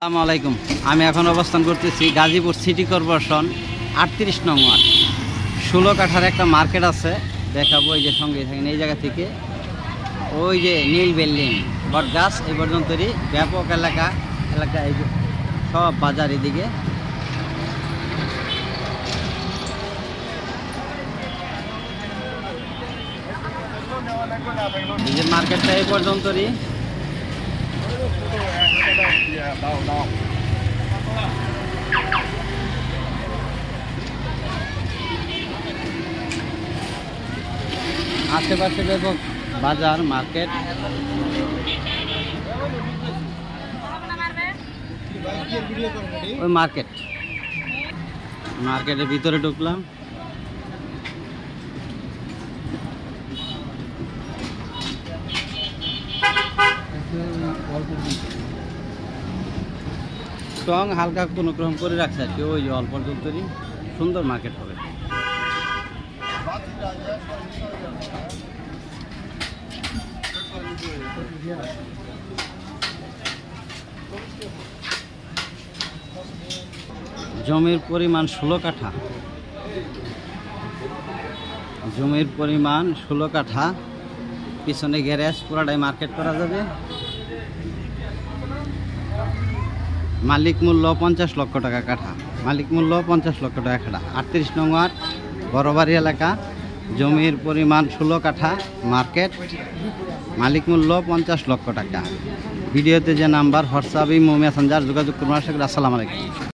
আসসালামু আলাইকুম। আমি এখন অবস্থান করতেছি গাজীপুর সিটি কর্পোরেশন 38 নং ওয়ার্ড 16 কাঠার একটা মার্কেট আছে, দেখাবো। এই যে সঙ্গে থাকেন, এই জায়গা থেকে ওই যে নীল বিল্ডিং বট গাছ এই পর্যন্তই ব্যাপক এলাকা। এই যে সব বাজার এদিকে। এই যে মার্কেটটা এই পর্যন্তই। আশেপাশে ব্যাপক বাজার মার্কেট। ওই মার্কেটের ভিতরে ঢুকলাম। স্ট্রং হালকা কোনো ক্রম করে রাখছে আর কি। ওই যে অল্প পর্যন্তই সুন্দর মার্কেট হবে। জমির পরিমাণ 16 কাঠা। জমির পরিমাণ 16 কাঠা। পিছনে গ্যারেজ, পুরাটাই মার্কেট করা যাবে। মালিক মূল্য 50 লক্ষ টাকা কাঠা। মালিক মূল্য 50 লক্ষ টাকা কাঠা। 38 নং ওয়ার্ড বড়বাড়ি এলাকা। জমির পরিমাণ 16 কাঠা। মার্কেট। মালিক মূল্য 50 লক্ষ টাকা। ভিডিওতে যে নাম্বার হোয়াটসঅ্যাপ, ইমো, মেসেঞ্জার যোগাযোগ করুন। আসসালামু আলাইকুম।